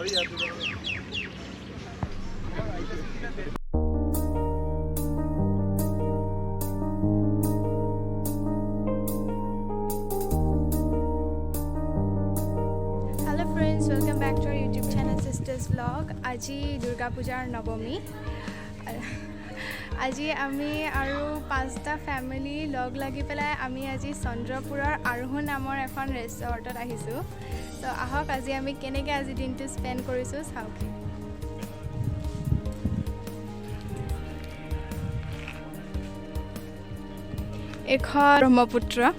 friends, welcome back to our YouTube channel Sisters Vlog. Aji Durga Pujar Navami. Aji ami aru 5ta family log lagi pelai ami aji Chandrapurar Arohu namor ekhon resort ot ahisu. So ahok aji ami keneke aji dintu spend korisu sauki. Ekhon Brahmaputra.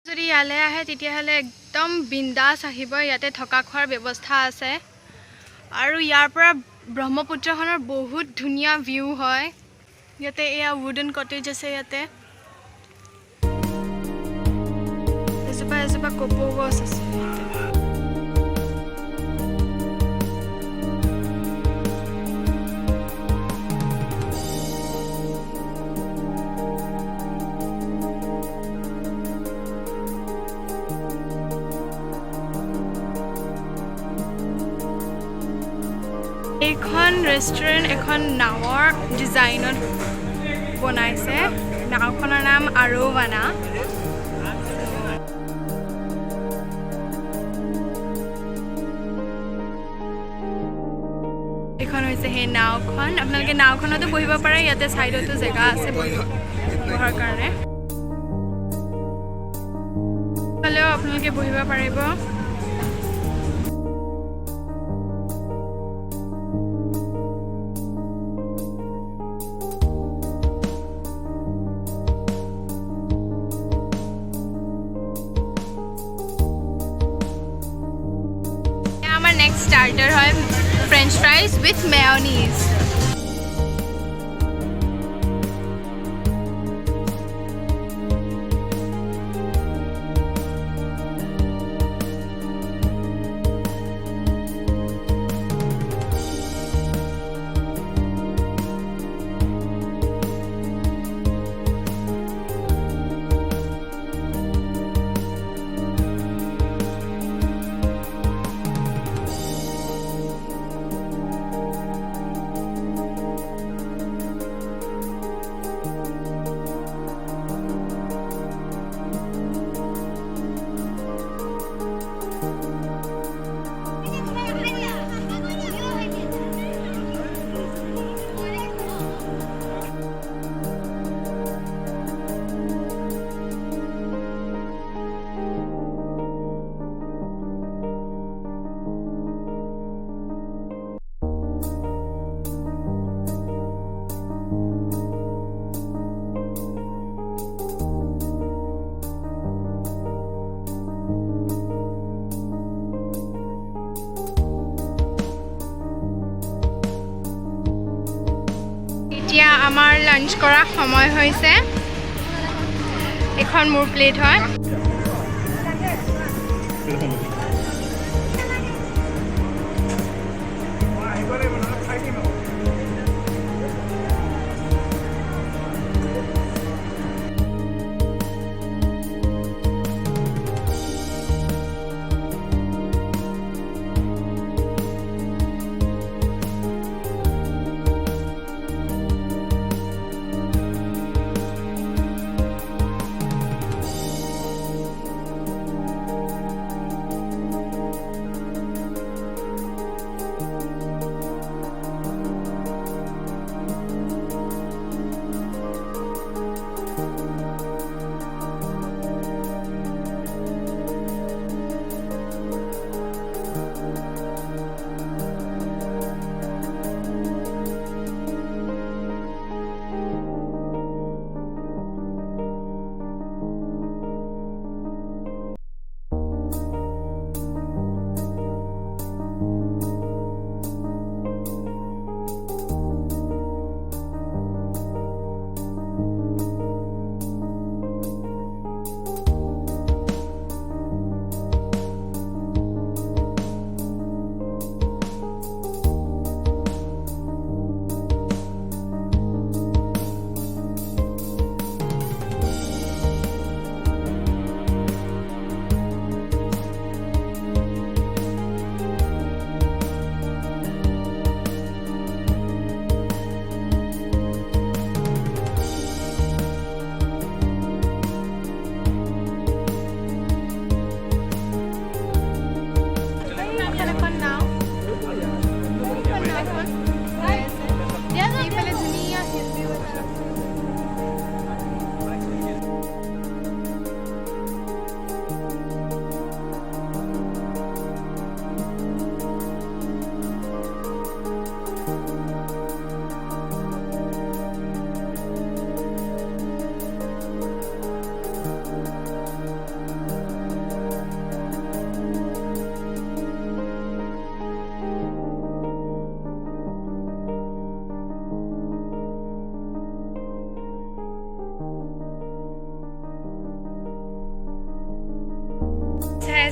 যদি ইয়ালে আহে তেতিয়াহলে একদম বিন্দাস আহিব ইয়াতে থকা খোৱাৰ ব্যৱস্থা আছে আৰু ইয়াৰ পৰা ব্ৰহ্মপুত্ৰখনৰ বহুত ধুনীয়া ভিউ হয় ইয়াতে এয়া উডেন কটেজ আছে ইয়াতে এজোপা কপৌ গছ আছে এখন ৰেষ্টুৰেণ্ট এখন নাৱৰ ডিজাইনত বনাইছে নাওখনৰ নাম আৰোৱানা এখন হৈছে সেই নাওখন আপোনালোকে নাওখনতো বহিব পাৰে ইয়াতে সাইডতো জায়গা আছে বহাৰ কাৰণে হলেও আপোনালোকে বহিব পাৰিব next starter है French fries with mayonnaise. এতিয়া আমাৰ লাঞ্চ কৰা সময় হৈছে এখন মোৰ প্লেট হয়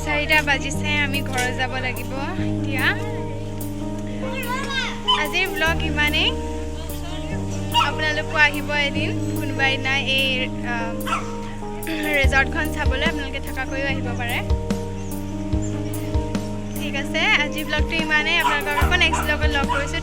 4টা বাজিছে আমি ঘৰ যাব লাগিব এতিয়া আজিৰ ব্লগ ইমানেই আপোনালোকো আহিব এদিন কোনোবা দিনা এই ৰিজৰ্টখন চাবলৈ আপোনালোকে থকাকৈও আহিব পাৰে ঠিক আছে আজি ব্লগটো ইমানেই আপোনালোকক আকৌ নেক্সট ব্লগত লগ কৰিছোঁ